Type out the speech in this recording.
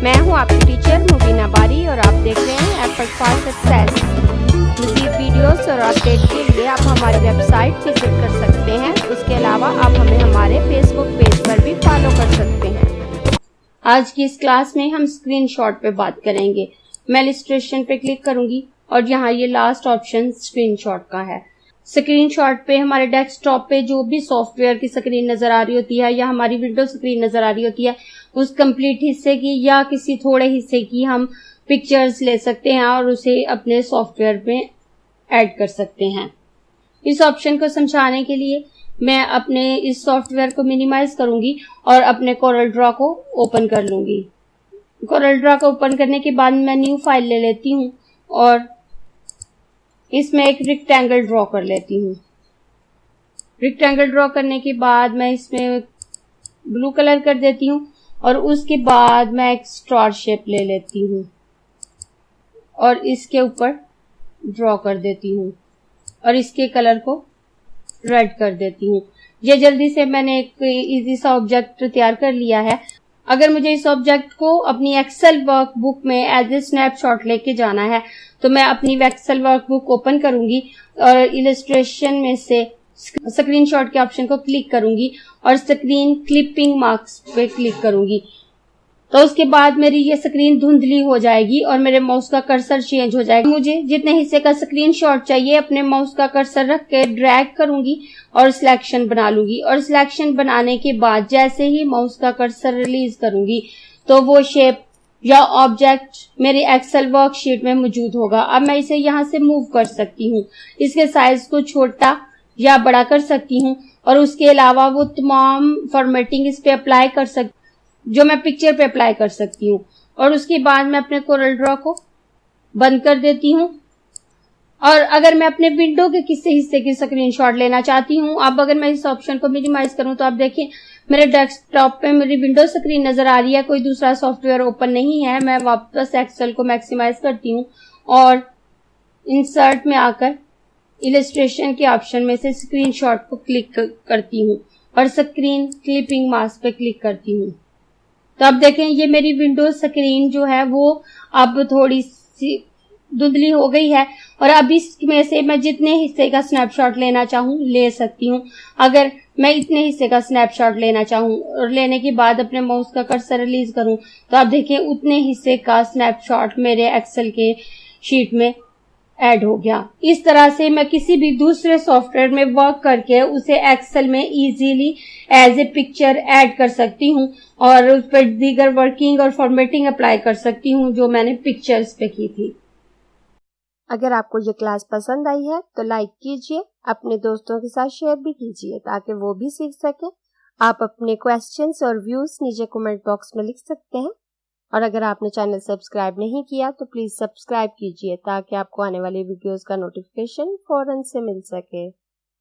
मैं हूं आपकी टीचर मुबीना बारी और आप देख रहे हैं एफर्ट फॉर सक्सेस। मज़ीद वीडियोस और अपडेट के लिए आप हमारी वेबसाइट विजिट कर सकते हैं। उसके अलावा आप हमें हमारे फेसबुक पेज पर भी फॉलो कर सकते हैं। आज की इस क्लास में हम स्क्रीनशॉट पे बात करेंगे। मैं इलस्ट्रेशन पे क्लिक करूंगी और यहाँ ये लास्ट ऑप्शन स्क्रीनशॉट का है। स्क्रीनशॉट पे हमारे डेस्कटॉप पे जो भी सॉफ्टवेयर की स्क्रीन नजर आ रही होती है या हमारी विंडो स्क्रीन नजर आ रही होती है, उस कंप्लीट हिस्से की या किसी थोड़े हिस्से की हम पिक्चर्स ले सकते हैं और उसे अपने सॉफ्टवेयर में ऐड कर सकते हैं। इस ऑप्शन को समझाने के लिए मैं अपने इस सॉफ्टवेयर को मिनिमाइज करूंगी और अपने कोरल ड्रॉ को ओपन कर लूंगी। कोरल ड्रॉ को ओपन करने के बाद मैं न्यू फाइल ले लेती हूँ और इसमें एक रेक्टेंगल ड्रॉ कर लेती हूँ। रेक्टेंगल ड्रॉ करने के बाद मैं इसमें ब्लू कलर कर देती हूँ और उसके बाद मैं एक स्टार शेप ले लेती हूँ और इसके ऊपर ड्रॉ कर देती हूँ और इसके कलर को रेड कर देती हूँ। ये जल्दी से मैंने एक इजी सा ऑब्जेक्ट तैयार कर लिया है। अगर मुझे इस ऑब्जेक्ट को अपनी एक्सेल वर्कबुक में एज ए स्नैपशॉट लेके जाना है तो मैं अपनी एक्सेल वर्कबुक ओपन करूंगी और इलस्ट्रेशन में से स्क्रीनशॉट के ऑप्शन को क्लिक करूंगी और स्क्रीन क्लिपिंग मार्क्स पे क्लिक करूंगी। तो उसके बाद मेरी ये स्क्रीन धुंधली हो जाएगी और मेरे माउस का कर्सर चेंज हो जाएगा। मुझे जितने हिस्से का स्क्रीनशॉट चाहिए अपने माउस का कर्सर रख के ड्रैग करूंगी और सिलेक्शन बना लूंगी और सिलेक्शन बनाने के बाद जैसे ही माउस का कर्सर रिलीज करूंगी तो वो शेप या ऑब्जेक्ट मेरी एक्सेल वर्कशीट में मौजूद होगा। अब मैं इसे यहाँ से मूव कर सकती हूँ, इसके साइज को छोटा या बड़ा कर सकती हूँ और उसके अलावा वो तमाम फॉर्मेटिंग इस पे अप्लाई कर सकती जो मैं पिक्चर पे अप्लाई कर सकती हूँ। और उसके बाद मैं अपने कोरल ड्रॉ को बंद कर देती हूँ और अगर मैं अपने विंडो के किसी हिस्से की स्क्रीनशॉट लेना चाहती हूँ, अब अगर मैं इस ऑप्शन को मिनिमाइज करूँ तो आप देखिए मेरे डेस्कटॉप पे मेरी विंडो स्क्रीन नजर आ रही है, कोई दूसरा सॉफ्टवेयर ओपन नहीं है। मैं वापस एक्सेल को मैक्सिमाइज करती हूँ और इंसर्ट में आकर इलस्ट्रेशन के ऑप्शन में से स्क्रीनशॉट को क्लिक करती हूँ और स्क्रीन क्लिपिंग मास्क पे क्लिक करती हूँ। तो अब देखें ये मेरी विंडो स्क्रीन जो है वो अब थोड़ी सी धुंधली हो गई है और अब इसमें से मैं जितने हिस्से का स्नैपशॉट लेना चाहूँ ले सकती हूँ। अगर मैं इतने हिस्से का स्नैपशॉट लेना चाहूँ और लेने के बाद अपने माउस का कर्सर रिलीज करूँ तो आप देखिए उतने हिस्से का स्नैपशॉट मेरे एक्सेल के शीट में ऐड हो गया। इस तरह से मैं किसी भी दूसरे सॉफ्टवेयर में वर्क करके उसे एक्सेल में easily as a picture add कर सकती हूँ और उस पर दीगर वर्किंग और फॉर्मेटिंग अप्लाई कर सकती हूँ जो मैंने पिक्चर्स पे की थी। अगर आपको ये क्लास पसंद आई है तो लाइक कीजिए, अपने दोस्तों के साथ शेयर भी कीजिए ताकि वो भी सीख सके। आप अपने क्वेश्चंस और व्यूज नीचे कमेंट बॉक्स में लिख सकते हैं और अगर आपने चैनल सब्सक्राइब नहीं किया तो प्लीज सब्सक्राइब कीजिए ताकि आपको आने वाली वीडियोस का नोटिफिकेशन फौरन से मिल सके।